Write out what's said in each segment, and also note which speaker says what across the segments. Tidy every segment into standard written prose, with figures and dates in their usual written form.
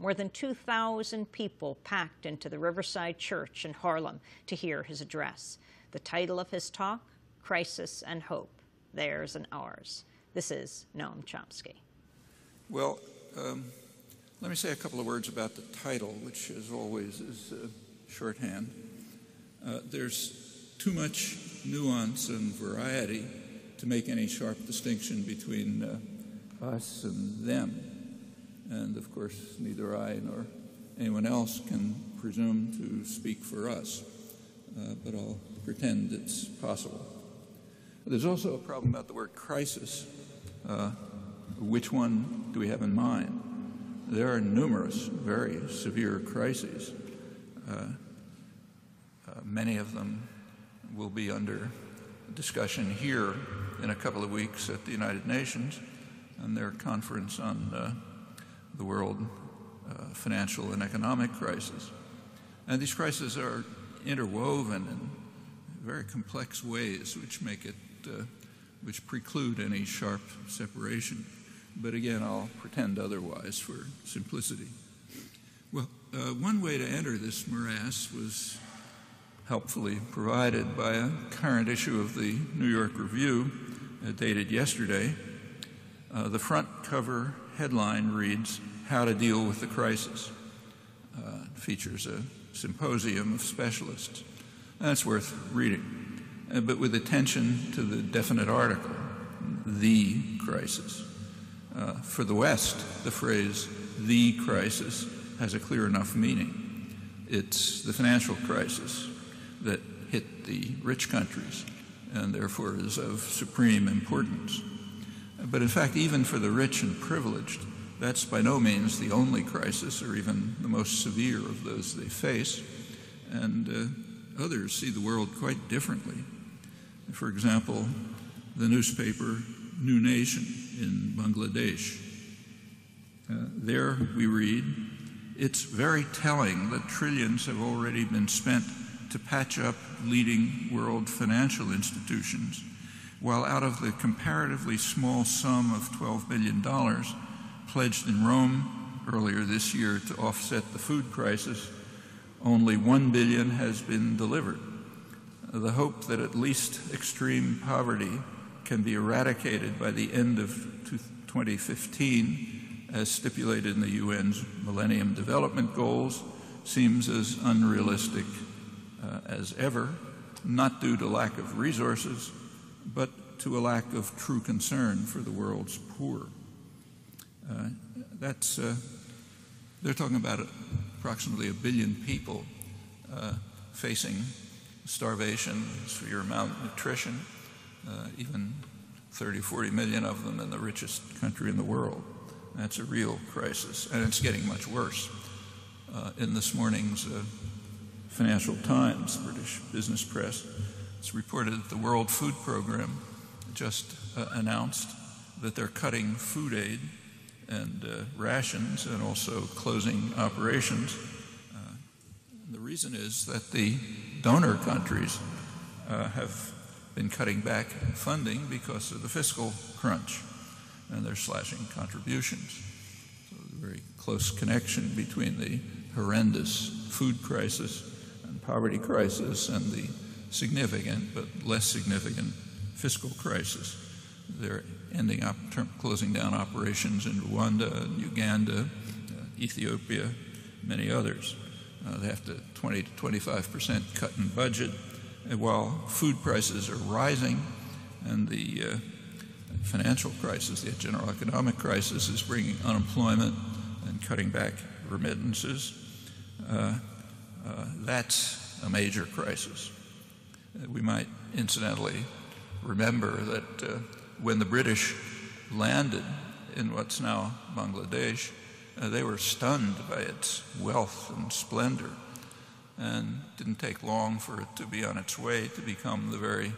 Speaker 1: More than 2,000 people packed into the Riverside Church in Harlem to hear his address. The title of his talk, Crisis and Hope, Theirs and Ours. This is Noam Chomsky.
Speaker 2: Well, let me say a couple of words about the title, which as always is shorthand. There's too much nuance and variety to make any sharp distinction between us and them. And of course, neither I nor anyone else can presume to speak for us, but I'll pretend it's possible. There's also a problem about the word crisis. Which one do we have in mind? There are numerous very severe crises. Many of them will be under discussion here in a couple of weeks at the United Nations and their conference on the world financial and economic crisis. And these crises are interwoven in very complex ways which make it, which preclude any sharp separation. But again, I'll pretend otherwise for simplicity. Well, one way to enter this morass was helpfully provided by a current issue of the New York Review, dated yesterday. The front cover headline reads, "How to Deal with the Crisis." It features a symposium of specialists. That's worth reading, but with attention to the definite article, the crisis. For the West, the phrase, the crisis, has a clear enough meaning. It's the financial crisis that hit the rich countries and therefore is of supreme importance. But in fact, even for the rich and privileged, that's by no means the only crisis or even the most severe of those they face, and others see the world quite differently. For example, the newspaper New Nation in Bangladesh. There we read, "It's very telling that trillions have already been spent to patch up leading world financial institutions, while out of the comparatively small sum of $12 billion pledged in Rome earlier this year to offset the food crisis, only $1 billion has been delivered. The hope that at least extreme poverty can be eradicated by the end of 2015, as stipulated in the UN's Millennium Development Goals, seems as unrealistic as ever, not due to lack of resources, but to a lack of true concern for the world's poor." They're talking about approximately 1 billion people facing starvation, severe malnutrition, even 30, 40 million of them in the richest country in the world. That's a real crisis, and it's getting much worse. In this morning's Financial Times, British business press, it's reported that the World Food Program just announced that they're cutting food aid and rations and also closing operations. The reason is that the donor countries have been cutting back funding because of the fiscal crunch, and they're slashing contributions. So there's a very close connection between the horrendous food crisis and poverty crisis and the significant but less significant fiscal crisis. They're ending up closing down operations in Rwanda, Uganda, Ethiopia, many others. They have to 20 to 25% cut in budget, and while food prices are rising and the financial crisis, the general economic crisis, is bringing unemployment and cutting back remittances. That's a major crisis. We might incidentally remember that when the British landed in what's now Bangladesh, they were stunned by its wealth and splendor, and it didn't take long for it to be on its way to become the very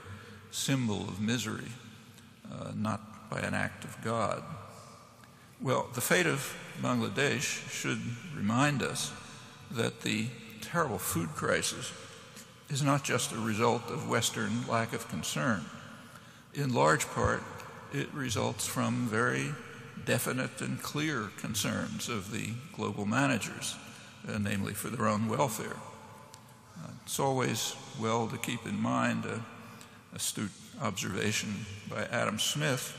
Speaker 2: symbol of misery, not by an act of God. Well, the fate of Bangladesh should remind us that the terrible food crisis is not just a result of Western lack of concern. In large part, it results from very definite and clear concerns of the global managers, namely for their own welfare. It's always well to keep in mind an astute observation by Adam Smith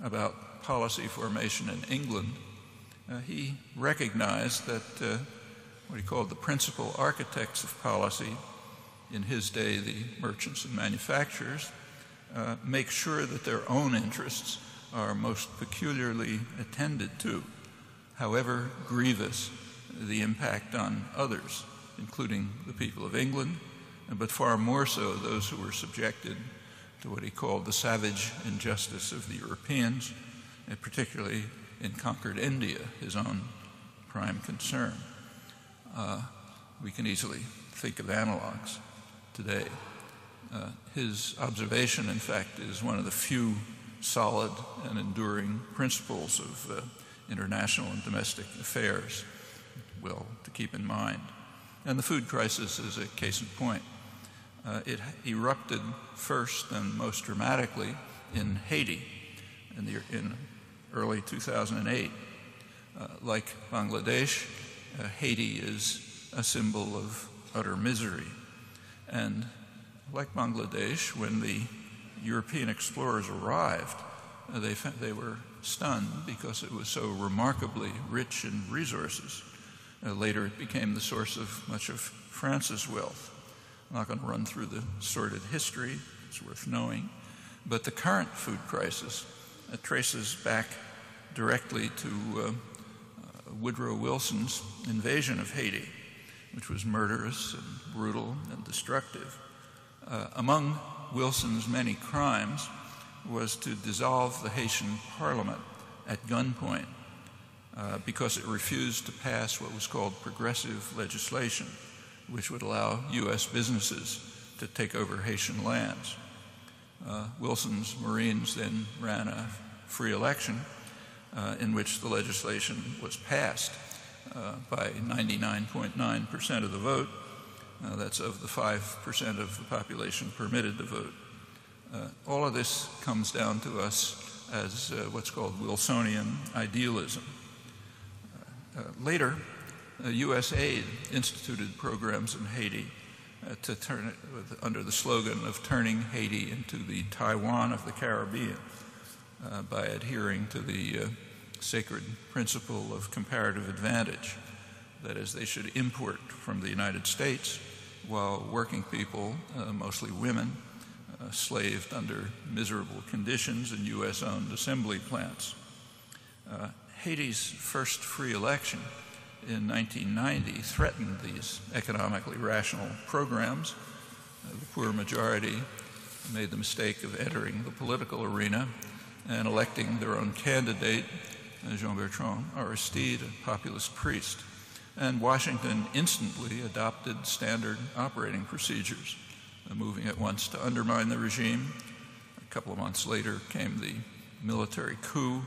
Speaker 2: about policy formation in England. He recognized that what he called the principal architects of policy, in his day the merchants and manufacturers, make sure that their own interests are most peculiarly attended to, however grievous the impact on others, including the people of England, but far more so those who were subjected to what he called the savage injustice of the Europeans, and particularly in conquered India, his own prime concern. We can easily think of analogs today. His observation, in fact, is one of the few solid and enduring principles of international and domestic affairs, well, to keep in mind. And the food crisis is a case in point. It erupted first and most dramatically in Haiti in early 2008. Like Bangladesh, Haiti is a symbol of utter misery. And like Bangladesh, when the European explorers arrived, they were stunned because it was so remarkably rich in resources. Later it became the source of much of France's wealth. I'm not going to run through the sordid history, it's worth knowing, but the current food crisis traces back directly to Woodrow Wilson's invasion of Haiti, which was murderous and brutal and destructive. Among Wilson's many crimes was to dissolve the Haitian parliament at gunpoint because it refused to pass what was called progressive legislation, which would allow U.S. businesses to take over Haitian lands. Wilson's Marines then ran a free election in which the legislation was passed by 99.9% of the vote. That's of the 5% of the population permitted to vote. All of this comes down to us as what's called Wilsonian idealism. Later, U.S. aid instituted programs in Haiti to turn it under the slogan of turning Haiti into the Taiwan of the Caribbean by adhering to the sacred principle of comparative advantage. That is, they should import from the United States while working people, mostly women, slaved under miserable conditions in U.S.-owned assembly plants. Haiti's first free election in 1990 threatened these economically rational programs. The poor majority made the mistake of entering the political arena and electing their own candidate, Jean-Bertrand Aristide, a populist priest. And Washington instantly adopted standard operating procedures, moving at once to undermine the regime. A couple of months later came the military coup,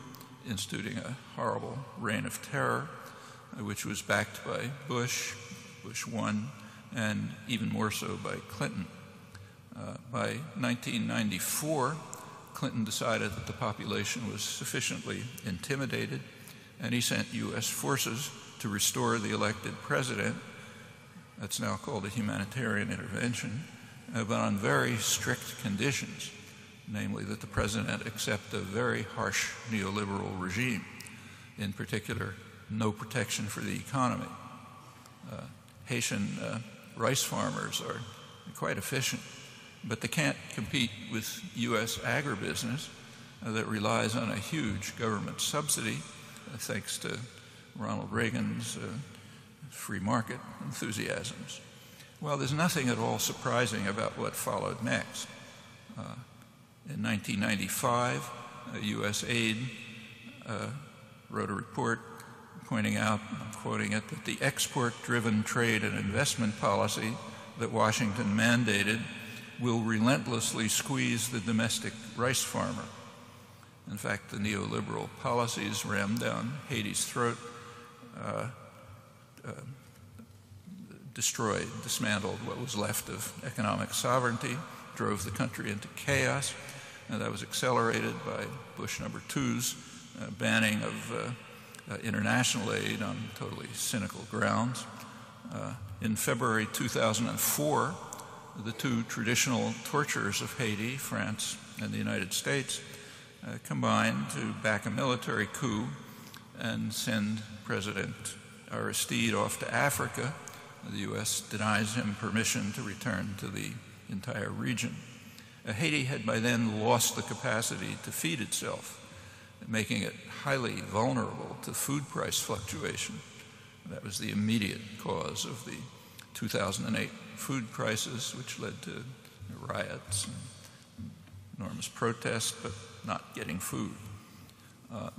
Speaker 2: instituting a horrible reign of terror, which was backed by Bush 1, and even more so by Clinton. By 1994, Clinton decided that the population was sufficiently intimidated, and he sent U.S. forces to restore the elected president. That's now called a humanitarian intervention, but on very strict conditions, namely that the president accept a very harsh neoliberal regime, in particular, no protection for the economy. Haitian rice farmers are quite efficient, but they can't compete with U.S. agribusiness that relies on a huge government subsidy, thanks to Ronald Reagan's free market enthusiasms. Well, there's nothing at all surprising about what followed next. In 1995, U.S. aid wrote a report pointing out, I'm quoting it, that the export-driven trade and investment policy that Washington mandated will relentlessly squeeze the domestic rice farmer. In fact, the neoliberal policies rammed down Haiti's throat, dismantled what was left of economic sovereignty, drove the country into chaos, and that was accelerated by Bush #2's banning of international aid on totally cynical grounds. In February 2004, the two traditional torturers of Haiti, France and the United States, combined to back a military coup and send President Aristide off to Africa. The U.S. denies him permission to return to the entire region. Haiti had by then lost the capacity to feed itself, making it highly vulnerable to food price fluctuation. That was the immediate cause of the 2008 food crisis, which led to riots and enormous protests, but not getting food.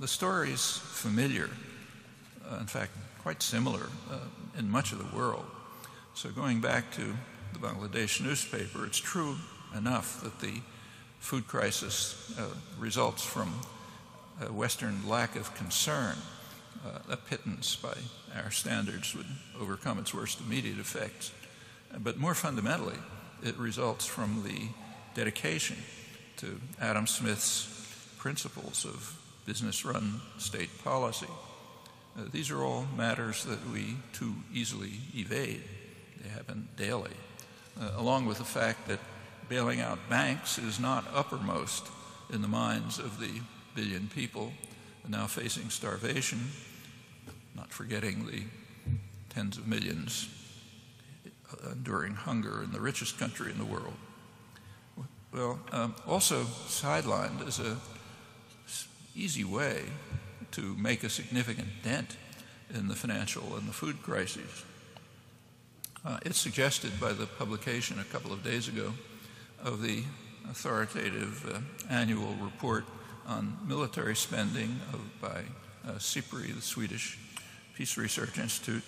Speaker 2: The story's familiar, in fact, quite similar in much of the world. So going back to the Bangladesh newspaper, it's true enough that the food crisis results from a Western lack of concern. A pittance by our standards would overcome its worst immediate effects. But more fundamentally, it results from the dedication to Adam Smith's principles of business-run state policy. These are all matters that we too easily evade. They happen daily, along with the fact that bailing out banks is not uppermost in the minds of the billion people now facing starvation, not forgetting the tens of millions enduring hunger in the richest country in the world. Well, also sidelined as an easy way to make a significant dent in the financial and the food crises. It's suggested by the publication a couple of days ago of the authoritative annual report on military spending by SIPRI, the Swedish Peace Research Institute.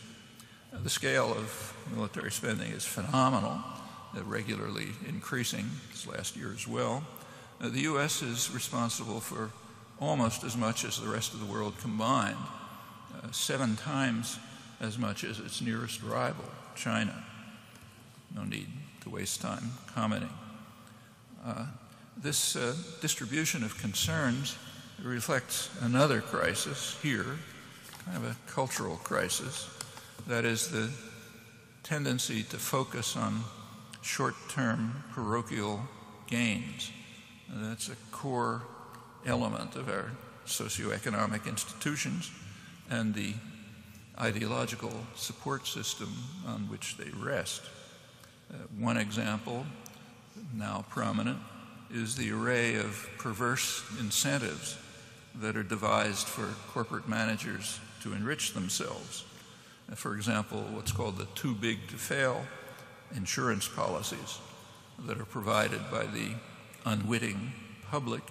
Speaker 2: The scale of military spending is phenomenal, regularly increasing this last year as well. The U.S. is responsible for almost as much as the rest of the world combined, 7 times as much as its nearest rival, China. No need to waste time commenting. This distribution of concerns reflects another crisis here, kind of a cultural crisis. That is the tendency to focus on short-term parochial gains. And that's a core element of our socioeconomic institutions and the ideological support system on which they rest. One example, now prominent, is the array of perverse incentives that are devised for corporate managers to enrich themselves. For example, what's called the too big to fail insurance policies that are provided by the unwitting public,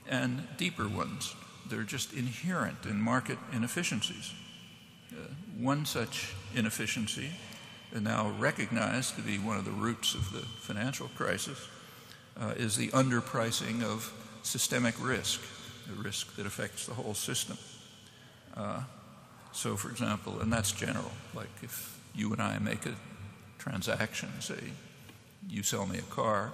Speaker 2: and deeper ones that are just inherent in market inefficiencies. One such inefficiency, now recognized to be one of the roots of the financial crisis, is the underpricing of systemic risk, a risk that affects the whole system. So, for example, and that's general, like if you and I make a transaction, say you sell me a car,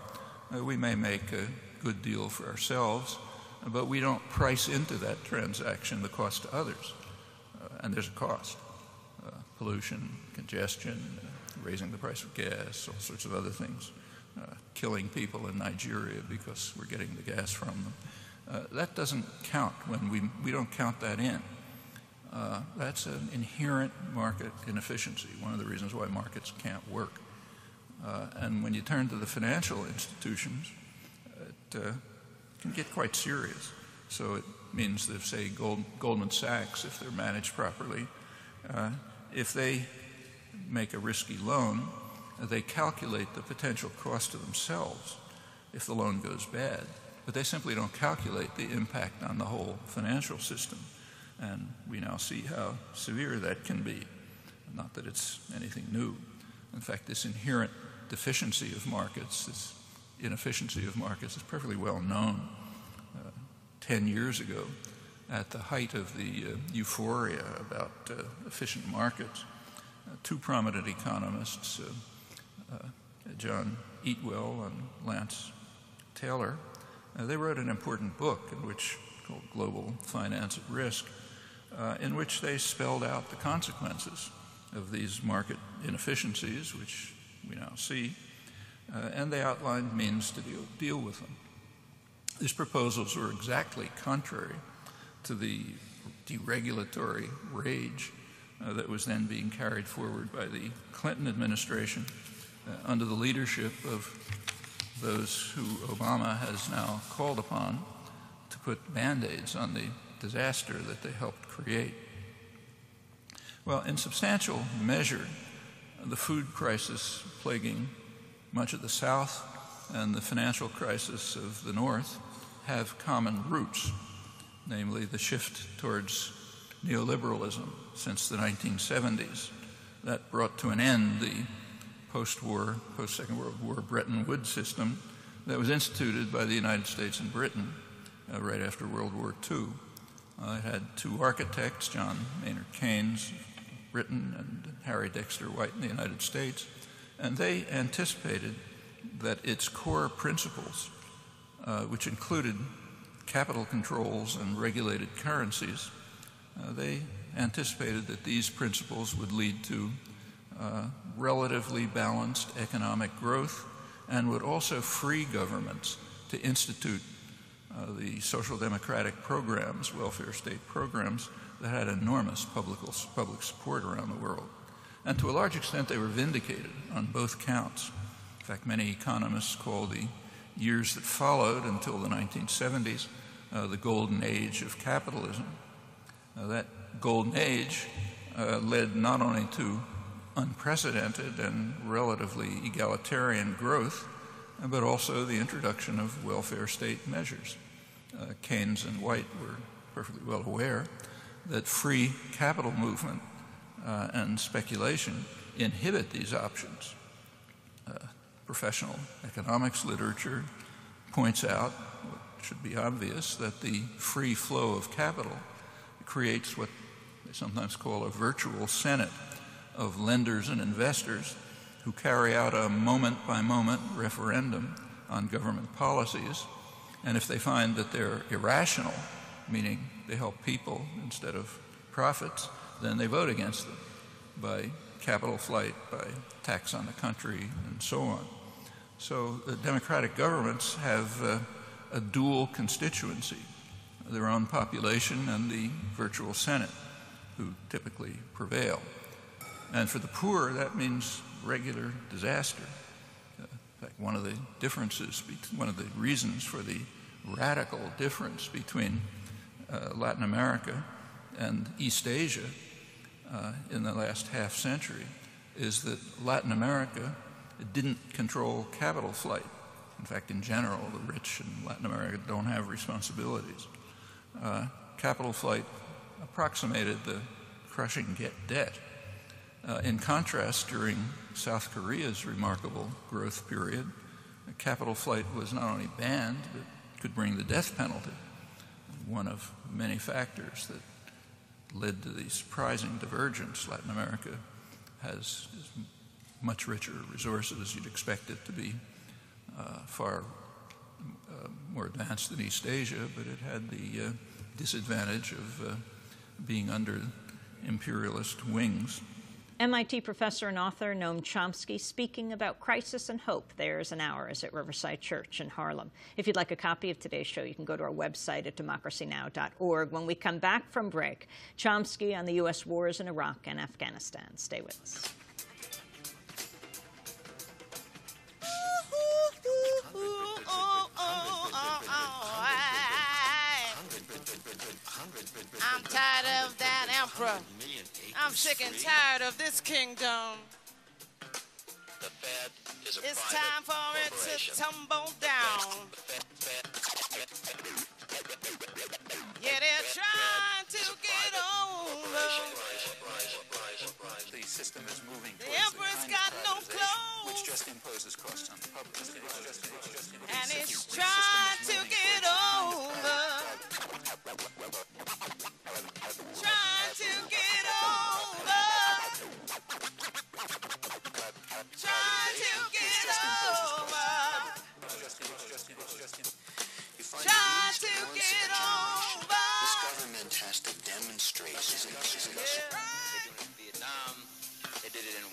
Speaker 2: we may make a good deal for ourselves, but we don't price into that transaction the cost to others. And there's a cost. Pollution, congestion, raising the price of gas, all sorts of other things, killing people in Nigeria because we're getting the gas from them. That doesn't count when we don't count that in. That's an inherent market inefficiency, one of the reasons why markets can't work. And when you turn to the financial institutions, it can get quite serious. So it means that, say, Goldman Sachs, if they're managed properly, if they make a risky loan, they calculate the potential cost to themselves if the loan goes bad. But they simply don't calculate the impact on the whole financial system. And we now see how severe that can be. Not that it's anything new. In fact, this inherent deficiency of markets, this inefficiency of markets is perfectly well known. 10 years ago, at the height of the euphoria about efficient markets, 2 prominent economists, John Eatwell and Lance Taylor, they wrote an important book in which called Global Finance at Risk, in which they spelled out the consequences of these market inefficiencies, which we now see, and they outlined means to deal with them. These proposals were exactly contrary to the deregulatory rage that was then being carried forward by the Clinton administration under the leadership of those who Obama has now called upon to put Band-Aids on the disaster that they helped create. Well, in substantial measure, the food crisis plaguing much of the South and the financial crisis of the North have common roots, namely the shift towards neoliberalism since the 1970s. That brought to an end the post-war, post-Second World War Bretton Woods system that was instituted by the United States and Britain right after World War II. It had two architects, John Maynard Keynes of Britain and Harry Dexter White in the United States, and they anticipated that its core principles, which included capital controls and regulated currencies, they anticipated that these principles would lead to relatively balanced economic growth and would also free governments to institute the social democratic programs, welfare state programs, that had enormous public support around the world. And to a large extent, they were vindicated on both counts. In fact, many economists call the years that followed until the 1970s the golden age of capitalism. That golden age led not only to unprecedented and relatively egalitarian growth, but also the introduction of welfare state measures. Keynes and White were perfectly well aware that free capital movement and speculation inhibit these options. Professional economics literature points out, what should be obvious, that the free flow of capital creates what they sometimes call a virtual senate of lenders and investors who carry out a moment-by-moment referendum on government policies, and if they find that they're irrational, meaning they help people instead of profits, then they vote against them by capital flight, by tax on the country, and so on. So democratic governments have a dual constituency, their own population and the virtual Senate, who typically prevail. And for the poor, that means regular disaster. In fact, one of the reasons for the radical difference between Latin America and East Asia in the last half century is that Latin America didn't control capital flight. In fact, in general, the rich in Latin America don't have responsibilities. Capital flight approximated the crushing debt. In contrast, during South Korea's remarkable growth period, capital flight was not only banned, but could bring the death penalty, one of many factors that led to the surprising divergence. Latin America has much richer resources. You'd expect it to be far more advanced than East Asia, but it had the disadvantage of being under imperialist wings.
Speaker 1: MIT professor and author Noam Chomsky speaking about crisis and hope. There's an Ours at Riverside Church in Harlem. If you'd like a copy of today's show, you can go to our website at democracynow.org. When we come back from break, Chomsky on the U.S. wars in Iraq and Afghanistan. Stay with us.
Speaker 3: I'm tired of that emperor. I'm sick and tired of this kingdom. It's time for it to tumble down. Yeah, they're trying to get over.
Speaker 4: The system is moving.
Speaker 3: The emperor's got no clothes.
Speaker 4: Which just imposes costs on the public.
Speaker 3: And it's trying to get over. Trying to get over. Trying to get over. Trying to get over.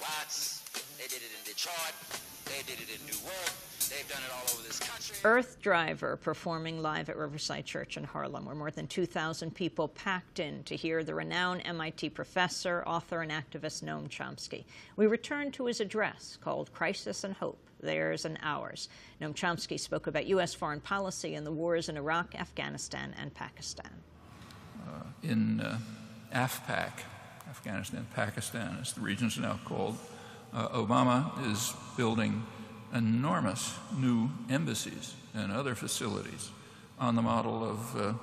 Speaker 5: Watts. They did it in Detroit. They did it in Newark. They've done it all over this country.
Speaker 1: Earth Driver performing live at Riverside Church in Harlem, where more than 2,000 people packed in to hear the renowned MIT professor, author, and activist Noam Chomsky. We return to his address called Crisis and Hope, Theirs and Ours. Noam Chomsky spoke about U.S. foreign policy and the wars in Iraq, Afghanistan, and Pakistan.
Speaker 2: In AFPAC, Afghanistan, Pakistan, as the region's now called, Obama is building enormous new embassies and other facilities on the model of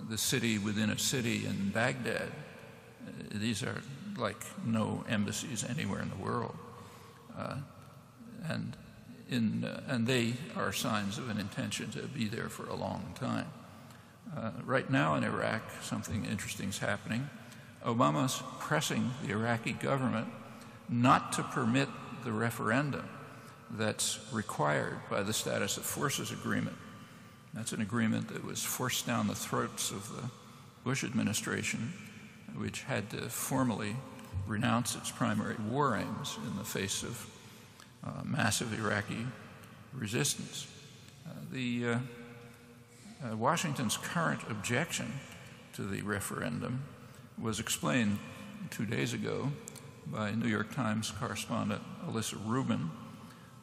Speaker 2: the city within a city in Baghdad. These are like no embassies anywhere in the world. And they are signs of an intention to be there for a long time. Right now in Iraq, something interesting is happening. Obama's pressing the Iraqi government not to permit the referendum that's required by the Status of Forces Agreement. That's an agreement that was forced down the throats of the Bush administration, which had to formally renounce its primary war aims in the face of massive Iraqi resistance. Washington's current objection to the referendum was explained 2 days ago by New York Times correspondent Alyssa Rubin.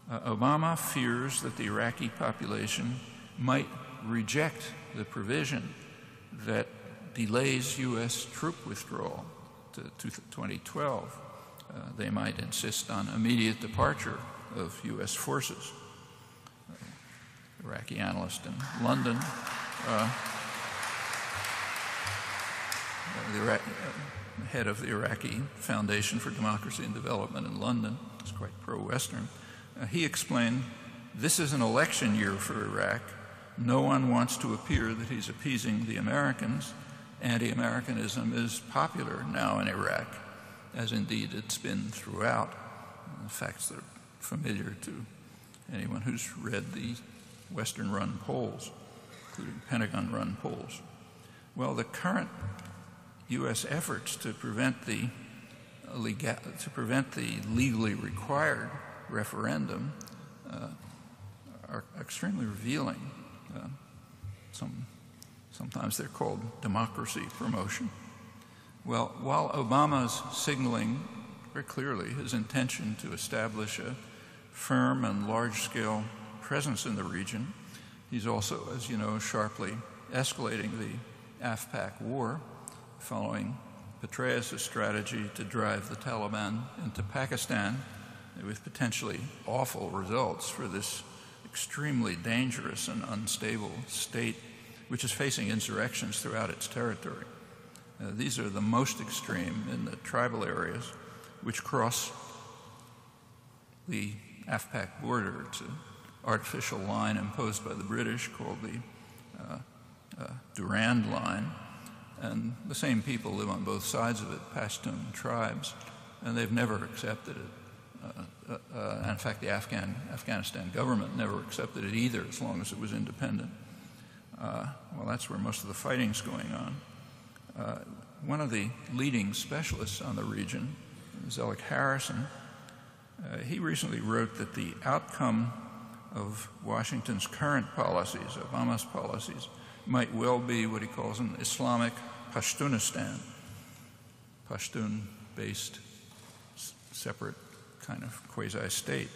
Speaker 2: Obama fears that the Iraqi population might reject the provision that delays U.S. troop withdrawal to 2012. They might insist on immediate departure of U.S. forces. Iraqi analyst in London, the head of the Iraqi Foundation for Democracy and Development in London, is quite pro-Western. He explained, this is an election year for Iraq. No one wants to appear that he's appeasing the Americans. Anti-Americanism is popular now in Iraq, as indeed it's been throughout. Facts that are familiar to anyone who's read the Western-run polls, including Pentagon-run polls. Well, the current U.S. efforts to prevent the legally required referendum are extremely revealing. Sometimes they're called democracy promotion. Well, while Obama's signaling very clearly his intention to establish a firm and large-scale presence in the region, he's also, as you know, sharply escalating the AFPAC war, following Petraeus' strategy to drive the Taliban into Pakistan, with potentially awful results for this extremely dangerous and unstable state, which is facing insurrections throughout its territory. These are the most extreme in the tribal areas, which cross the AFPAC border. It's an artificial line imposed by the British called the Durand Line, and the same people live on both sides of it, Pashtun tribes, and they've never accepted it. In fact, the Afghanistan government never accepted it either, as long as it was independent. Well, that's where most of the fighting's going on. One of the leading specialists on the region, Zelig Harrison, he recently wrote that the outcome of Washington's current policies, Obama's policies, might well be what he calls an Islamic Pashtunistan, Pashtun-based separate kind of quasi-state.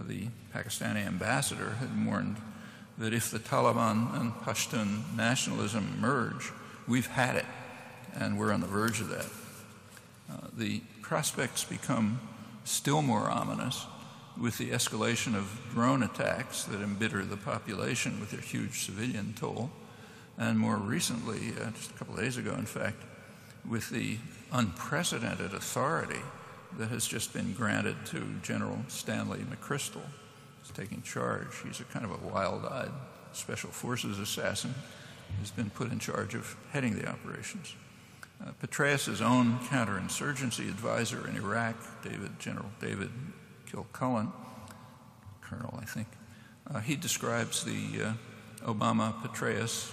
Speaker 2: The Pakistani ambassador had warned that if the Taliban and Pashtun nationalism merge, we've had it, and we're on the verge of that. The prospects become still more ominous with the escalation of drone attacks that embitter the population with their huge civilian toll, and more recently, just a couple of days ago, in fact, with the unprecedented authority that has just been granted to General Stanley McChrystal, who's taking charge. He's a kind of a wild-eyed special forces assassin who's been put in charge of heading the operations. Petraeus' own counterinsurgency advisor in Iraq, General David Kilcullen, Colonel, I think, he describes the Obama-Petraeus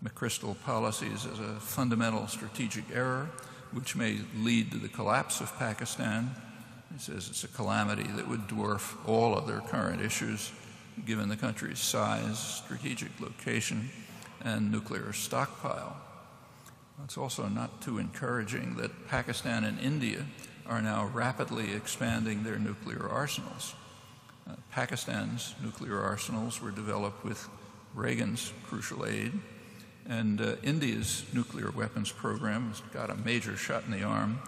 Speaker 2: McChrystal policies as a fundamental strategic error which may lead to the collapse of Pakistan. He says it's a calamity that would dwarf all other current issues, given the country's size, strategic location, and nuclear stockpile. It's also not too encouraging that Pakistan and India are now rapidly expanding their nuclear arsenals. Pakistan's nuclear arsenals were developed with Reagan's crucial aid, and India's nuclear weapons program has got a major shot in the arm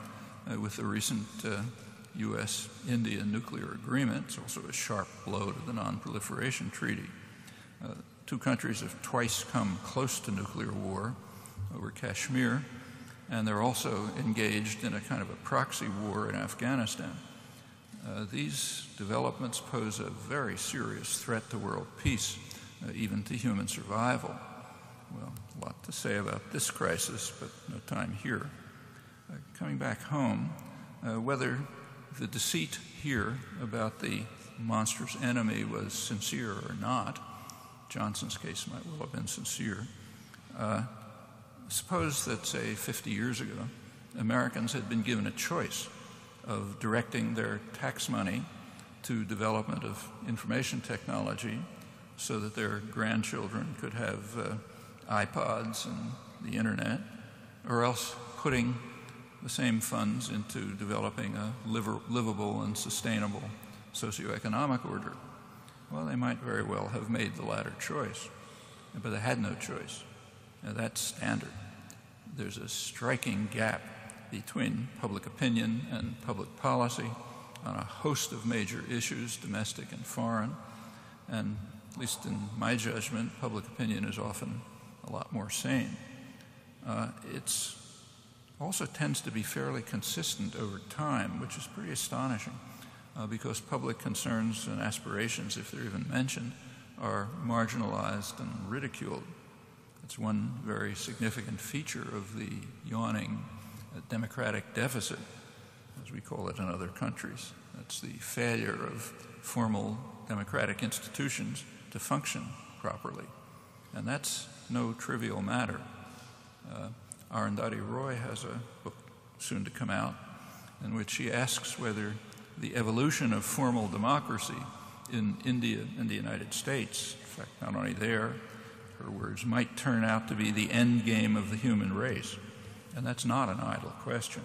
Speaker 2: with the recent U.S.-India nuclear agreement. It's also a sharp blow to the Non-Proliferation Treaty. Two countries have twice come close to nuclear war over Kashmir, and they're also engaged in a kind of a proxy war in Afghanistan. These developments pose a very serious threat to world peace, even to human survival. Well, a lot to say about this crisis, but no time here. Coming back home, whether the deceit here about the monstrous enemy was sincere or not, Johnson's case might well have been sincere. Suppose that, say, 50 years ago, Americans had been given a choice of directing their tax money to development of information technology so that their grandchildren could have iPods and the internet, or else putting the same funds into developing a livable and sustainable socioeconomic order. Well, they might very well have made the latter choice, but they had no choice. Now, that's standard. There's a striking gap between public opinion and public policy on a host of major issues, domestic and foreign, and at least in my judgment, public opinion is often a lot more sane. It also tends to be fairly consistent over time, which is pretty astonishing, because public concerns and aspirations, if they're even mentioned, are marginalized and ridiculed. It's one very significant feature of the yawning democratic deficit, as we call it in other countries. That's the failure of formal democratic institutions to function properly. And that's no trivial matter. Arundhati Roy has a book soon to come out in which she asks whether the evolution of formal democracy in India and the United States, in fact, not only there, her words, might turn out to be the end game of the human race. And that's not an idle question.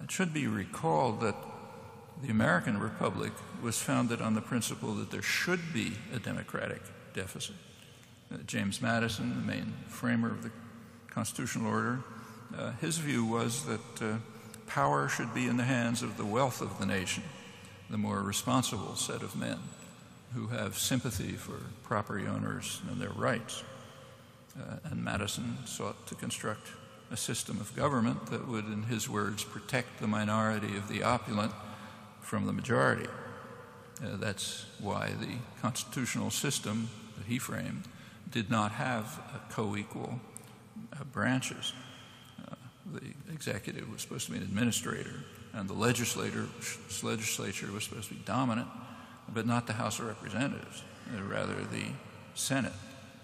Speaker 2: It should be recalled that the American Republic was founded on the principle that there should be a democratic deficit. James Madison, the main framer of the constitutional order, his view was that power should be in the hands of the wealth of the nation, the more responsible set of men who have sympathy for property owners and their rights. And Madison sought to construct a system of government that would, in his words, protect the minority of the opulent from the majority. That's why the constitutional system that he framed did not have co-equal branches. The executive was supposed to be an administrator, and the legislature was supposed to be dominant, but not the House of Representatives, rather the Senate,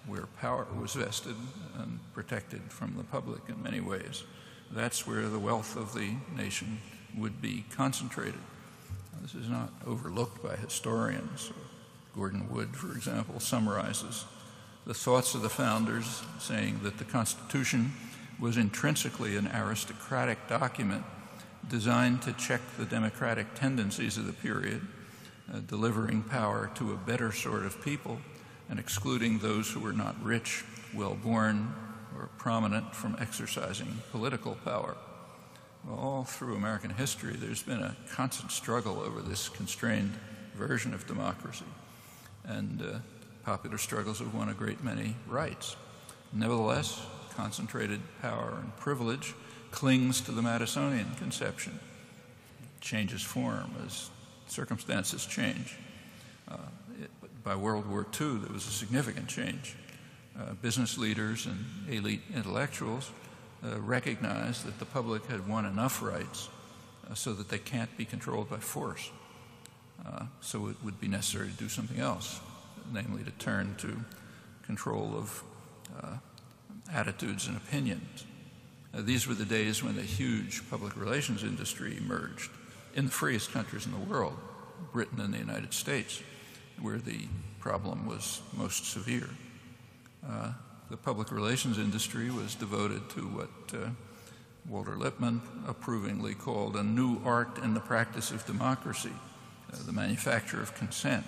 Speaker 2: where power was vested and protected from the public in many ways. That's where the wealth of the nation would be concentrated. This is not overlooked by historians. Gordon Wood, for example, summarizes the thoughts of the founders, saying that the Constitution was intrinsically an aristocratic document designed to check the democratic tendencies of the period, delivering power to a better sort of people and excluding those who were not rich, well-born, or prominent from exercising political power. Well, all through American history, there's been a constant struggle over this constrained version of democracy, and popular struggles have won a great many rights. Nevertheless, concentrated power and privilege clings to the Madisonian conception. It changes form as circumstances change. By World War II, there was a significant change. Business leaders and elite intellectuals recognized that the public had won enough rights so that they can't be controlled by force. So it would be necessary to do something else, namely to turn to control of attitudes and opinions. These were the days when the huge public relations industry emerged in the freest countries in the world, Britain and the United States, where the problem was most severe. The public relations industry was devoted to what Walter Lippmann approvingly called a new art in the practice of democracy, the manufacture of consent.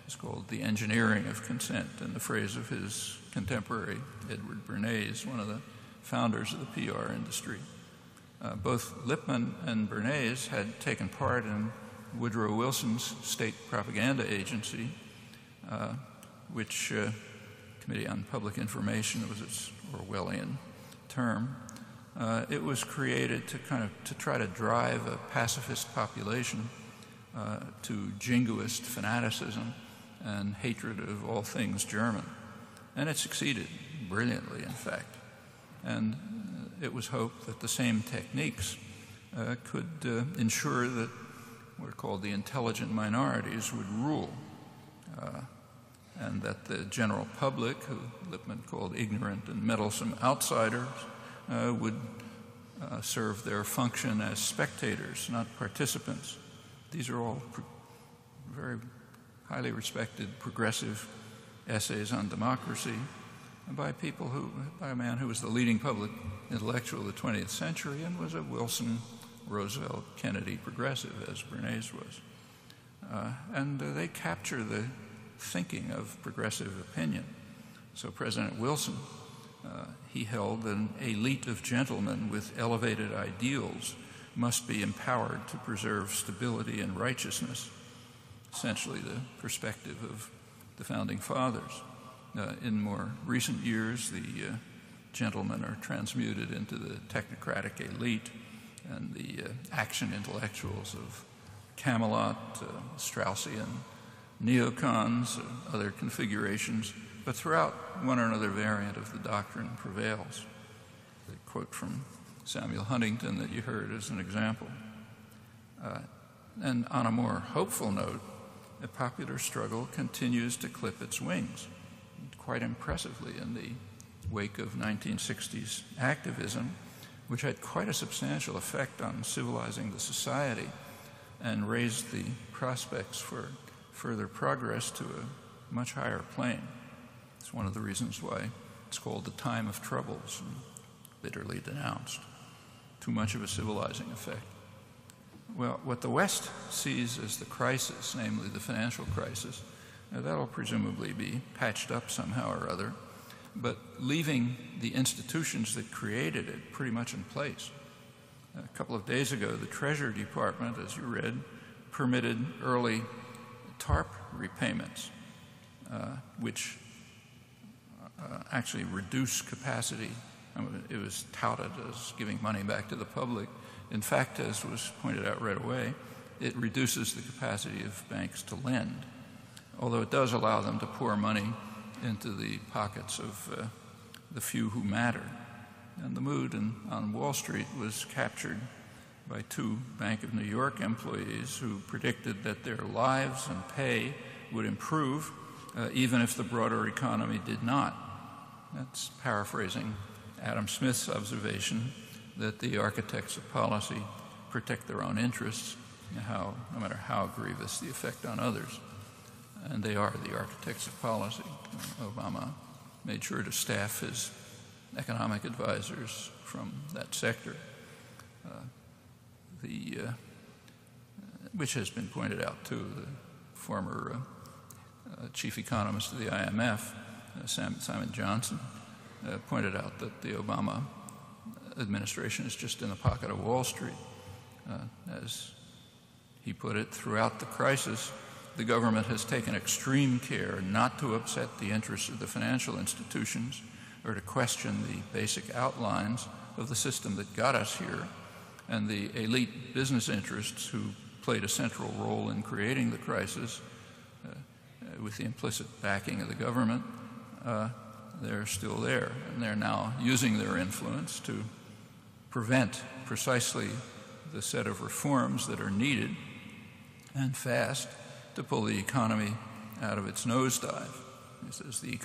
Speaker 2: It's called the engineering of consent, in the phrase of his contemporary, Edward Bernays, one of the founders of the PR industry. Both Lippmann and Bernays had taken part in Woodrow Wilson's state propaganda agency, which Committee on Public Information was its Orwellian term. It was created to try to drive a pacifist population to jingoist fanaticism and hatred of all things German. And it succeeded brilliantly, in fact. And it was hoped that the same techniques could ensure that what are called the intelligent minorities would rule, and that the general public, who Lippmann called ignorant and meddlesome outsiders, would serve their function as spectators, not participants. These are all very highly respected progressive essays on democracy by a man who was the leading public intellectual of the 20th century and was a Wilson, Roosevelt, Kennedy progressive, as Bernays was. And they capture the thinking of progressive opinion. So President Wilson, he held an elite of gentlemen with elevated ideals must be empowered to preserve stability and righteousness, essentially the perspective of the Founding Fathers. In more recent years, the gentlemen are transmuted into the technocratic elite and the action intellectuals of Camelot, Straussian neocons, other configurations, but throughout one or another variant of the doctrine prevails. The quote from Samuel Huntington that you heard as an example. And on a more hopeful note, the popular struggle continues to clip its wings quite impressively in the wake of 1960s activism, which had quite a substantial effect on civilizing the society and raised the prospects for further progress to a much higher plane. It's one of the reasons why it's called the time of troubles and bitterly denounced. Too much of a civilizing effect. Well, what the West sees as the crisis, namely the financial crisis, that'll presumably be patched up somehow or other, but leaving the institutions that created it pretty much in place. A couple of days ago, the Treasury Department, as you read, permitted early TARP repayments, which actually reduce capacity. It was touted as giving money back to the public. In fact, as was pointed out right away, it reduces the capacity of banks to lend, although it does allow them to pour money into the pockets of the few who matter. And the mood on Wall Street was captured by two Bank of New York employees who predicted that their lives and pay would improve even if the broader economy did not. That's paraphrasing Adam Smith's observation that the architects of policy protect their own interests, no matter how grievous the effect on others. And they are the architects of policy. Obama made sure to staff his economic advisors from that sector, which has been pointed out too. The former chief economist of the IMF, Simon Johnson, pointed out that the Obama administration is just in the pocket of Wall Street. As he put it, throughout the crisis, the government has taken extreme care not to upset the interests of the financial institutions or to question the basic outlines of the system that got us here, and the elite business interests who played a central role in creating the crisis with the implicit backing of the government, they're still there, and they're now using their influence to prevent precisely the set of reforms that are needed and fast to pull the economy out of its nosedive. He says the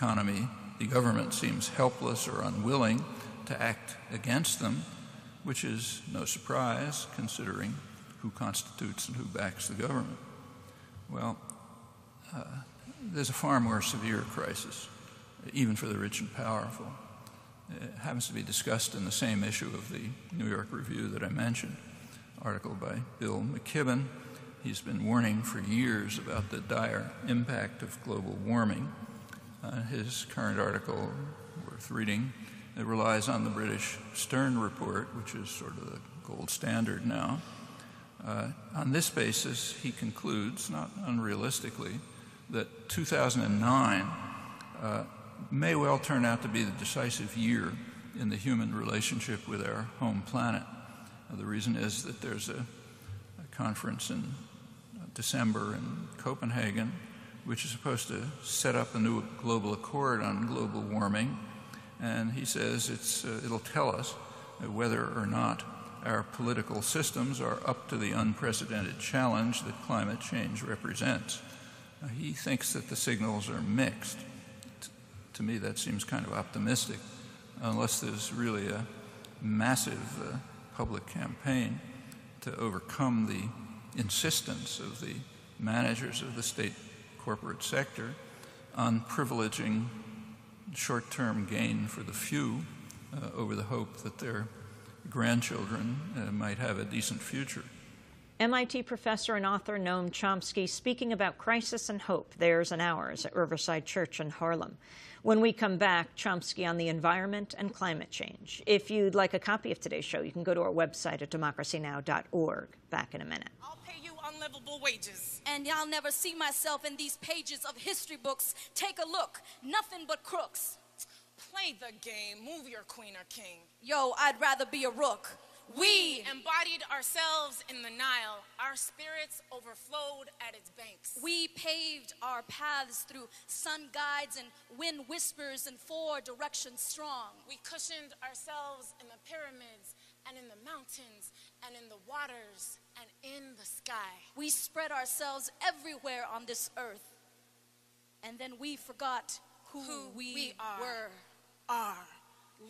Speaker 2: government seems helpless or unwilling to act against them, which is no surprise considering who constitutes and who backs the government. Well, there's a far more severe crisis, even for the rich and powerful. It happens to be discussed in the same issue of the New York Review that I mentioned, article by Bill McKibben. He's been warning for years about the dire impact of global warming. His current article, worth reading, it relies on the British Stern Report, which is sort of the gold standard now. On this basis, he concludes, not unrealistically, that 2009 may well turn out to be the decisive year in the human relationship with our home planet. The reason is that there's a conference in December in Copenhagen, which is supposed to set up a new global accord on global warming, and he says it'll tell us whether or not our political systems are up to the unprecedented challenge that climate change represents. He thinks that the signals are mixed. To me, that seems kind of optimistic, unless there's really a massive public campaign to overcome the insistence of the managers of the state corporate sector on privileging short-term gain for the few over the hope that their grandchildren might have a decent future.
Speaker 1: MIT professor and author Noam Chomsky speaking about crisis and hope, theirs and ours, at Riverside Church in Harlem. When we come back, Chomsky on the environment and climate change. If you'd like a copy of today's show, you can go to our website at democracynow.org. Back in a minute.
Speaker 3: I'll pay you unlivable wages.
Speaker 6: And I'll never see myself in these pages of history books. Take a look. Nothing but crooks.
Speaker 3: Play the game. Move your queen or king.
Speaker 6: Yo, I'd rather be a rook.
Speaker 3: We embodied ourselves in the Nile. Our spirits overflowed at its banks.
Speaker 6: We paved our paths through sun guides and wind whispers and 4 directions strong.
Speaker 3: We cushioned ourselves in the pyramids and in the mountains and in the waters and in the sky.
Speaker 6: We spread ourselves everywhere on this earth. And then we forgot who we were.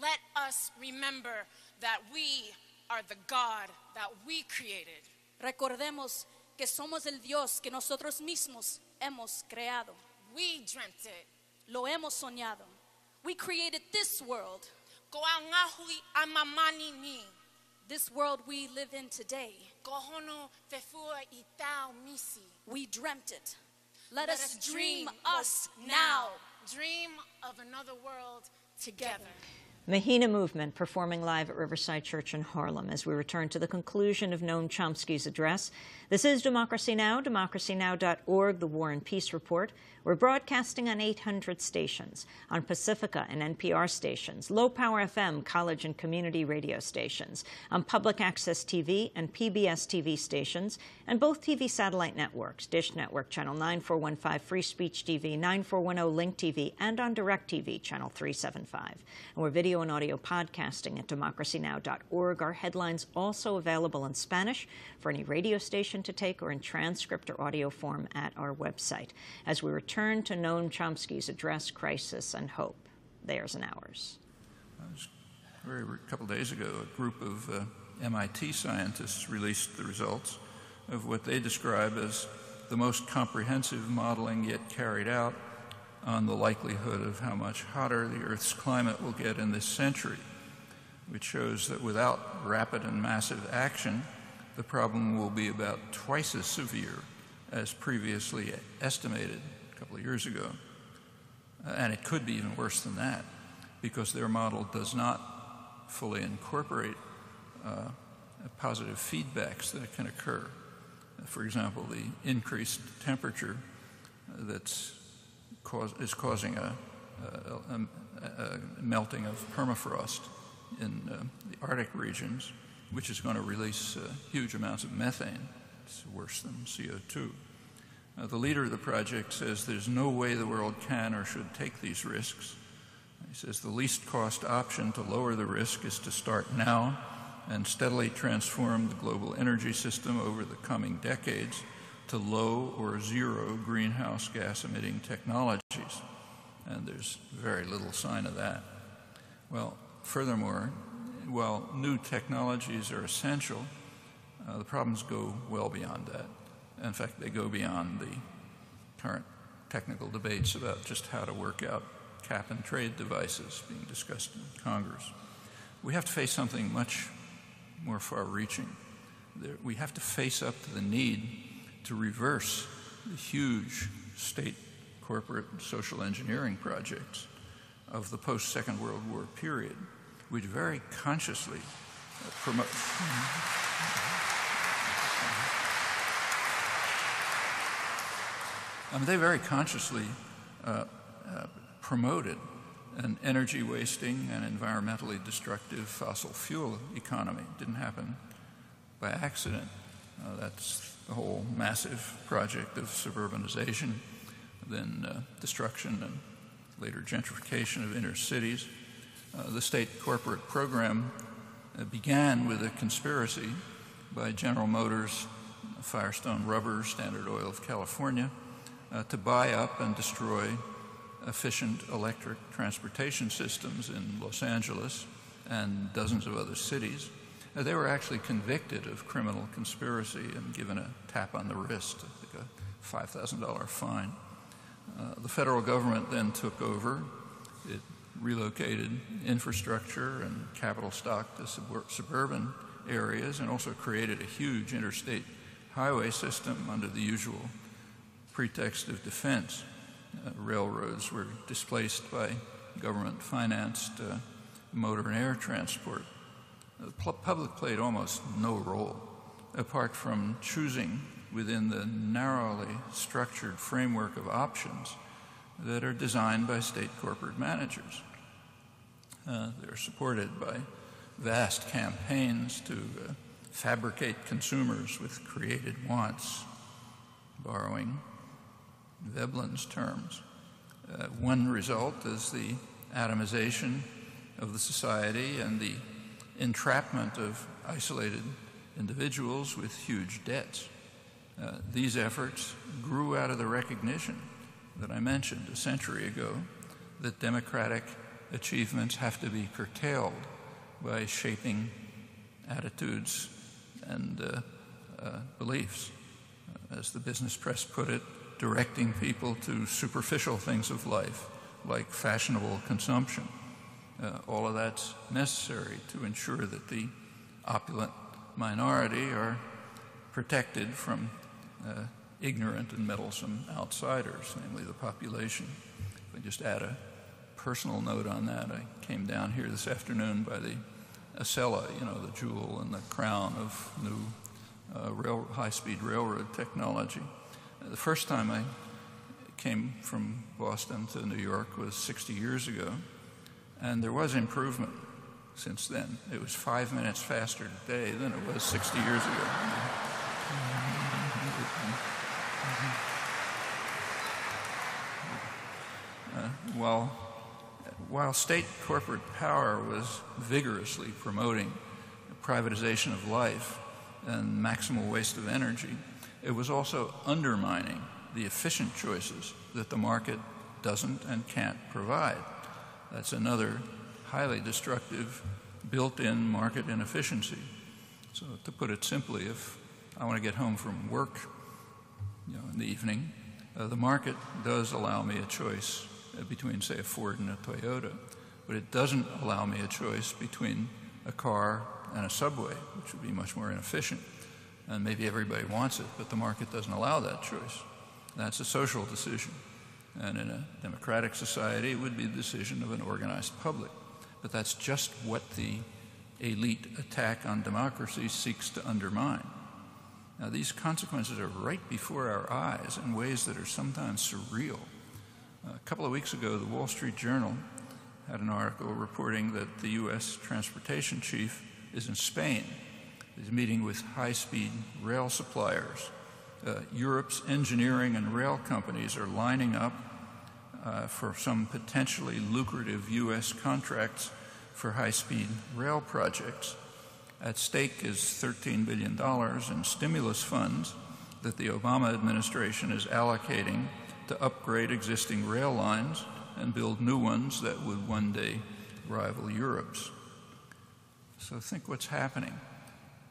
Speaker 3: Let us remember that we are the God that we created.
Speaker 6: Recordemos que somos el Dios que nosotros mismos hemos creado.
Speaker 3: We dreamt it.
Speaker 6: Lo hemos soñado. We created this world. This world we live in today. We dreamt it. Let us dream us now.
Speaker 3: Dream of another world together.
Speaker 1: Mahina Movement performing live at Riverside Church in Harlem as we return to the conclusion of Noam Chomsky's address. This is Democracy Now!, democracynow.org, the War and Peace Report. We're broadcasting on 800 stations, on Pacifica and NPR stations, low-power FM, college and community radio stations, on public access TV and PBS TV stations, and both TV satellite networks, Dish Network Channel 9415, Free Speech TV, 9410 Link TV, and on DirecTV Channel 375. And we're video and audio podcasting at democracynow.org. Our headlines also available in Spanish for any radio station to take or in transcript or audio form at our website. As we return to Noam Chomsky's address, Crisis and Hope, theirs and ours.
Speaker 2: A couple days ago, a group of MIT scientists released the results of what they describe as the most comprehensive modeling yet carried out on the likelihood of how much hotter the Earth's climate will get in this century, which shows that without rapid and massive action, the problem will be about twice as severe as previously estimated a couple of years ago. And it could be even worse than that, because their model does not fully incorporate positive feedbacks that can occur. For example, the increased temperature is causing a melting of permafrost in the Arctic regions, which is going to release huge amounts of methane. It's worse than CO2. The leader of the project says there's no way the world can or should take these risks. He says the least cost option to lower the risk is to start now and steadily transform the global energy system over the coming decades to low or zero greenhouse gas emitting technologies. And there's very little sign of that. Well, Furthermore, while new technologies are essential, the problems go well beyond that. In fact, they go beyond the current technical debates about just how to work out cap-and-trade devices being discussed in Congress. We have to face something much more far-reaching. We have to face up to the need to reverse the huge state, corporate, and social engineering projects of the post-Second World War period, which very consciously promote. They very consciously promoted an energy-wasting and environmentally destructive fossil fuel economy. It didn't happen by accident. That's the whole massive project of suburbanization, then destruction and later gentrification of inner cities. The state corporate program began with a conspiracy by General Motors, Firestone Rubber, Standard Oil of California, to buy up and destroy efficient electric transportation systems in Los Angeles and dozens of other cities. They were actually convicted of criminal conspiracy and given a tap on the wrist, I think a $5,000 fine. The federal government then took over. It relocated infrastructure and capital stock to suburban areas and also created a huge interstate highway system under the usual pretext of defense. Railroads were displaced by government-financed motor and air transport. The public played almost no role, apart from choosing within the narrowly structured framework of options that are designed by state corporate managers. They're supported by vast campaigns to fabricate consumers with created wants, borrowing Veblen's terms. One result is the atomization of the society and the entrapment of isolated individuals with huge debts. These efforts grew out of the recognition that I mentioned a century ago that democratic achievements have to be curtailed by shaping attitudes and beliefs. As the business press put it, directing people to superficial things of life, like fashionable consumption. All of that's necessary to ensure that the opulent minority are protected from ignorant and meddlesome outsiders, namely the population. If I just add a personal note on that, I came down here this afternoon by the Acela, the jewel and the crown of new high-speed railroad technology. The first time I came from Boston to New York was 60 years ago, and there was improvement since then. It was 5 minutes faster today than it was 60 years ago. While state corporate power was vigorously promoting privatization of life and maximal waste of energy, it was also undermining the efficient choices that the market doesn't and can't provide. That's another highly destructive built-in market inefficiency. So to put it simply, if I want to get home from work in the evening, the market does allow me a choice between, say, a Ford and a Toyota, but it doesn't allow me a choice between a car and a subway, which would be much more inefficient. And maybe everybody wants it, but the market doesn't allow that choice. That's a social decision. And in a democratic society, it would be the decision of an organized public. But that's just what the elite attack on democracy seeks to undermine. Now, these consequences are right before our eyes in ways that are sometimes surreal. A couple of weeks ago, the Wall Street Journal had an article reporting that the U.S. transportation chief is in Spain. He's meeting with high-speed rail suppliers. Europe's engineering and rail companies are lining up for some potentially lucrative U.S. contracts for high-speed rail projects. At stake is $13 billion in stimulus funds that the Obama administration is allocating to upgrade existing rail lines and build new ones that would one day rival Europe's. So think what's happening.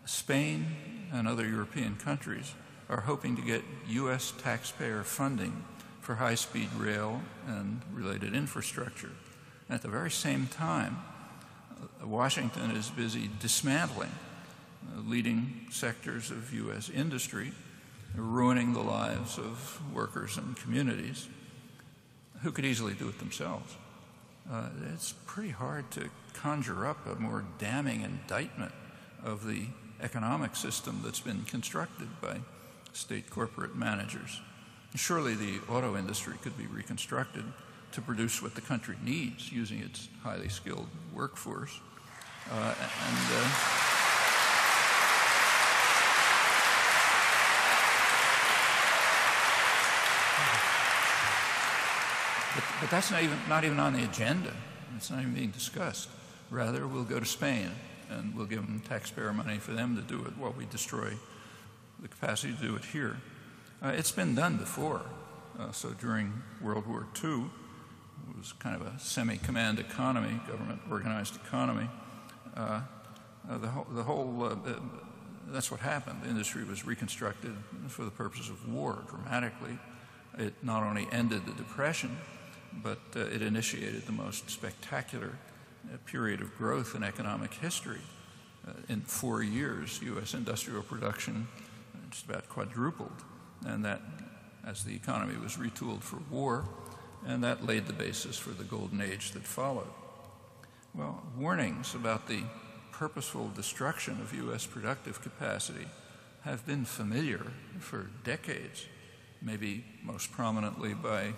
Speaker 2: Spain and other European countries are hoping to get U.S. taxpayer funding for high-speed rail and related infrastructure. And at the very same time, Washington is busy dismantling leading sectors of U.S. industry, ruining the lives of workers and communities who could easily do it themselves. It's pretty hard to conjure up a more damning indictment of the economic system that's been constructed by state corporate managers. Surely the auto industry could be reconstructed to produce what the country needs using its highly skilled workforce. But that's not even on the agenda. It's not even being discussed. Rather, we'll go to Spain and we'll give them taxpayer money for them to do it while we destroy the capacity to do it here. It's been done before. So during World War II, it was kind of a semi-command economy, government-organized economy. That's what happened. The industry was reconstructed for the purpose of war dramatically. It not only ended the Depression, but it initiated the most spectacular period of growth in economic history. In 4 years, U.S. industrial production just about quadrupled, and that as the economy was retooled for war, and that laid the basis for the golden age that followed. Well, warnings about the purposeful destruction of U.S. productive capacity have been familiar for decades, maybe most prominently by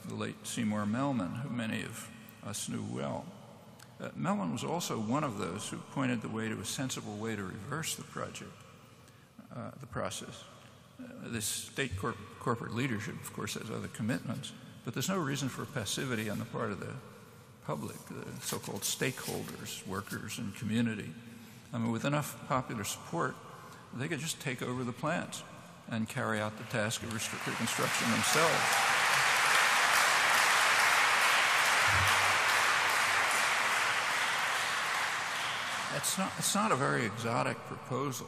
Speaker 2: the late Seymour Melman, who many of us knew well. Melman was also one of those who pointed the way to a sensible way to reverse the process. This state corporate leadership, of course, has other commitments, but there's no reason for passivity on the part of the public, the so-called stakeholders, workers and community. I mean, with enough popular support, they could just take over the plants and carry out the task of reconstruction themselves. It's not a very exotic proposal.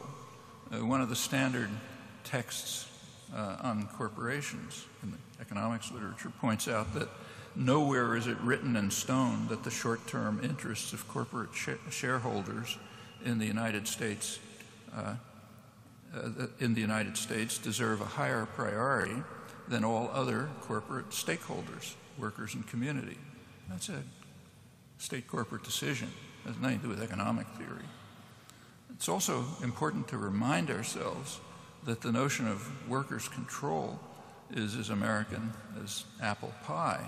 Speaker 2: One of the standard texts on corporations in the economics literature points out that nowhere is it written in stone that the short-term interests of corporate shareholders in the United States deserve a higher priority than all other corporate stakeholders, workers and community. That's a state corporate decision. It has nothing to do with economic theory. It's also important to remind ourselves that the notion of workers' control is as American as apple pie.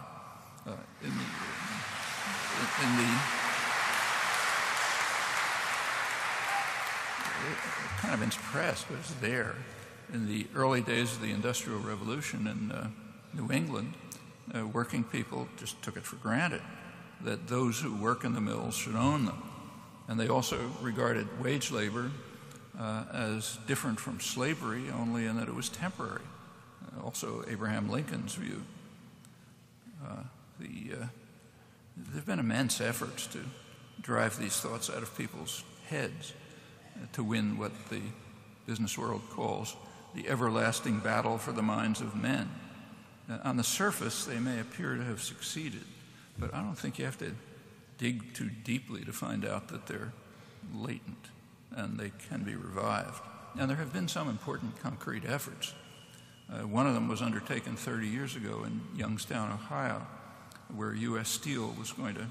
Speaker 2: Kind of impressed, but it's there. In the early days of the Industrial Revolution in New England, working people just took it for granted that those who work in the mills should own them. And they also regarded wage labor as different from slavery, only in that it was temporary. Also Abraham Lincoln's view. There have been immense efforts to drive these thoughts out of people's heads to win what the business world calls the everlasting battle for the minds of men. On the surface, they may appear to have succeeded, but I don't think you have to dig too deeply to find out that they're latent and they can be revived. And there have been some important concrete efforts. One of them was undertaken 30 years ago in Youngstown, Ohio, where U.S. Steel was going to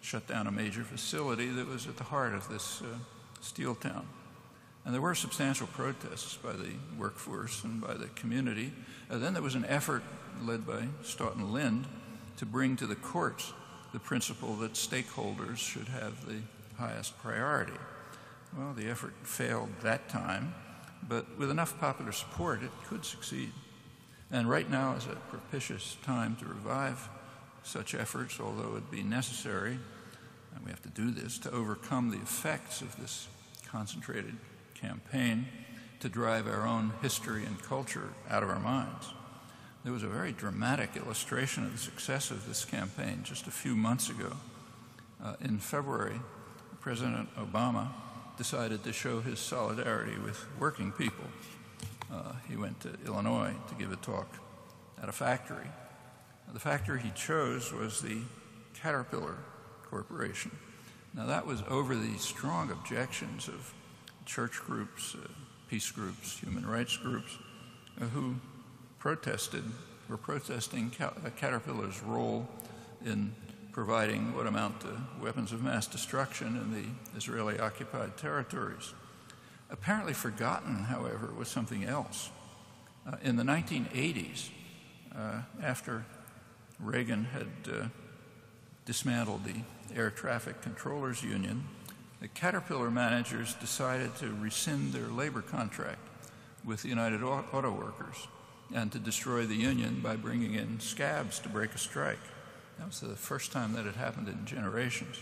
Speaker 2: shut down a major facility that was at the heart of this steel town. And there were substantial protests by the workforce and by the community. Then there was an effort led by Stoughton Lynd to bring to the courts the principle that stakeholders should have the highest priority. Well, the effort failed that time, but with enough popular support, it could succeed. And right now is a propitious time to revive such efforts, although it be necessary, and we have to do this, to overcome the effects of this concentrated campaign to drive our own history and culture out of our minds. There was a very dramatic illustration of the success of this campaign just a few months ago. In February, President Obama decided to show his solidarity with working people. He went to Illinois to give a talk at a factory. The factory he chose was the Caterpillar Corporation. Now, that was over the strong objections of church groups, peace groups, human rights groups, who were protesting Caterpillar's role in providing what amount to weapons of mass destruction in the Israeli-occupied territories. Apparently forgotten, however, was something else. In the 1980s, after Reagan had dismantled the Air Traffic Controllers Union, the Caterpillar managers decided to rescind their labor contract with the United Auto Workers and to destroy the union by bringing in scabs to break a strike. That was the first time that had happened in generations.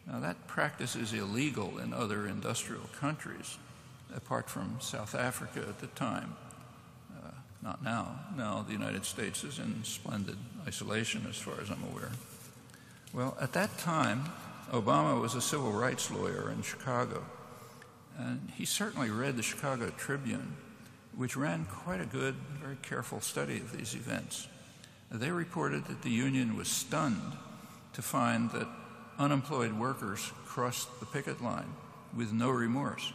Speaker 2: Now, that practice is illegal in other industrial countries, apart from South Africa at the time. Not now. Now the United States is in splendid isolation, as far as I'm aware. Well, at that time, Obama was a civil rights lawyer in Chicago, and he certainly read the Chicago Tribune, which ran quite a good, very careful study of these events. They reported that the union was stunned to find that unemployed workers crossed the picket line with no remorse,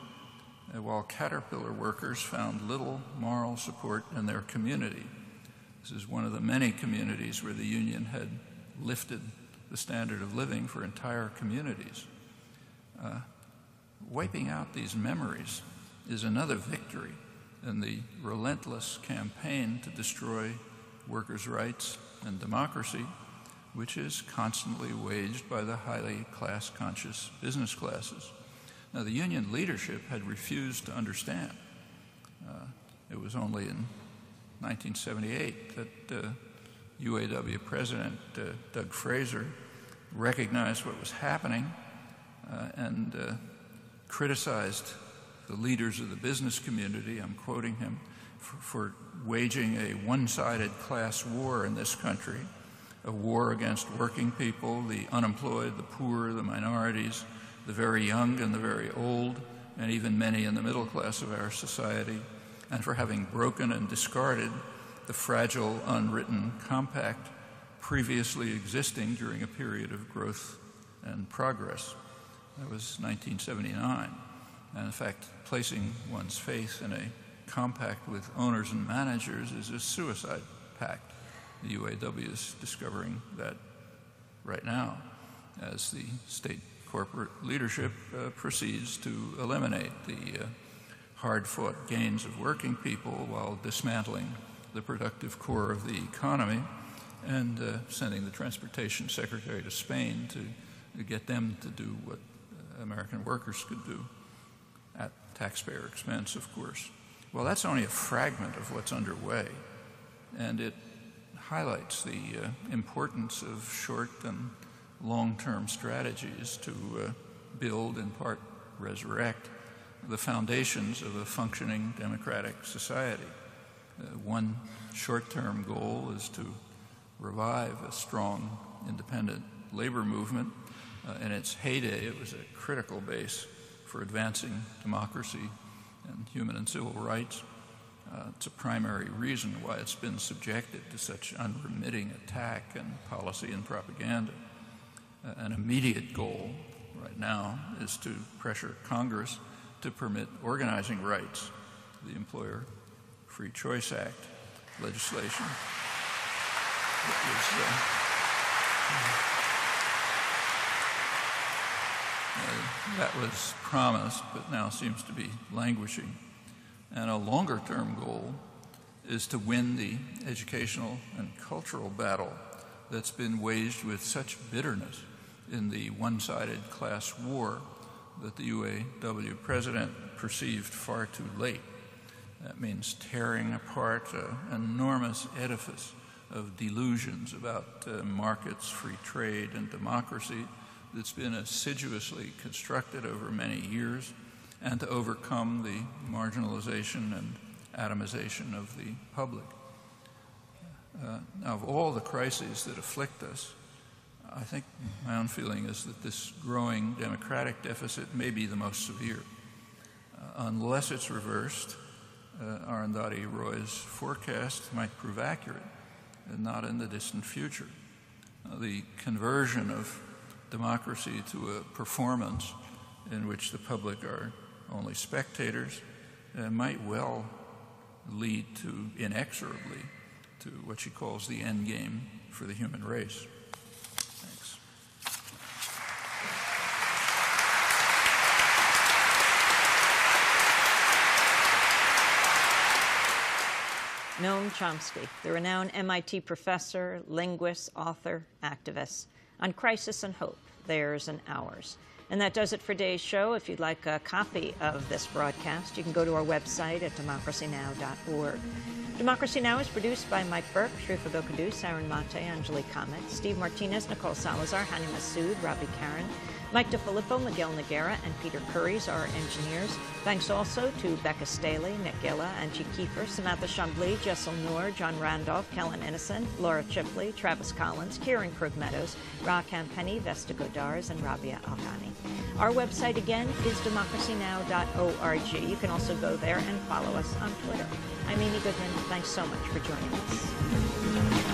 Speaker 2: while Caterpillar workers found little moral support in their community. This is one of the many communities where the union had lifted the standard of living for entire communities. Wiping out these memories is another victory in the relentless campaign to destroy workers' rights and democracy, which is constantly waged by the highly class-conscious business classes. Now, the union leadership had refused to understand. It was only in 1978 that UAW President Doug Fraser recognized what was happening and criticized the leaders of the business community, I'm quoting him, for waging a one-sided class war in this country, a war against working people, the unemployed, the poor, the minorities, the very young and the very old, and even many in the middle class of our society, and for having broken and discarded the fragile, unwritten compact previously existing during a period of growth and progress. That was 1979. And in fact, placing one's faith in a compact with owners and managers is a suicide pact. The UAW is discovering that right now as the state corporate leadership proceeds to eliminate the hard-fought gains of working people while dismantling the productive core of the economy and sending the transportation secretary to Spain to get them to do what American workers could do at taxpayer expense, of course. Well, that's only a fragment of what's underway, and it highlights the importance of short and long-term strategies to build, in part resurrect, the foundations of a functioning democratic society. One short-term goal is to revive a strong, independent labor movement. In its heyday, it was a critical base for advancing democracy and human and civil rights. It's a primary reason why it's been subjected to such unremitting attack and policy and propaganda. An immediate goal right now is to pressure Congress to permit organizing rights, the Employer Free Choice Act legislation that was promised but now seems to be languishing. And a longer-term goal is to win the educational and cultural battle that's been waged with such bitterness in the one-sided class war that the UAW president perceived far too late. That means tearing apart an enormous edifice of delusions about markets, free trade, and democracy that's been assiduously constructed over many years, and to overcome the marginalization and atomization of the public. Now, of all the crises that afflict us, I think my own feeling is that this growing democratic deficit may be the most severe. Unless it's reversed, Arundhati Roy's forecast might prove accurate, and not in the distant future. The conversion of democracy to a performance in which the public are only spectators might well lead to, inexorably, to what she calls the end game for the human race. Thanks.
Speaker 1: Noam Chomsky, the renowned MIT professor, linguist, author, activist, on Crisis and Hope, Theirs and Ours. And that does it for today's show. If you'd like a copy of this broadcast, you can go to our website at democracynow.org. Democracy Now! Is produced by Mike Burke, Shrifa Bokadus, Aaron Mate, Angelique Comet, Steve Martinez, Nicole Salazar, Hani Massoud, Robbie Karen, Mike DeFilippo, Miguel Noguera, and Peter Curries are our engineers. Thanks also to Becca Staley, Nick Gilla, Angie Kiefer, Samantha Chambly, Jessel Noor, John Randolph, Kellen Innocent, Laura Chipley, Travis Collins, Kieran Krug Meadows, Ra Campeni, Vesta Godars, and Rabia Alghani. Our website again is democracynow.org. You can also go there and follow us on Twitter. I'm Amy Goodman. Thanks so much for joining us.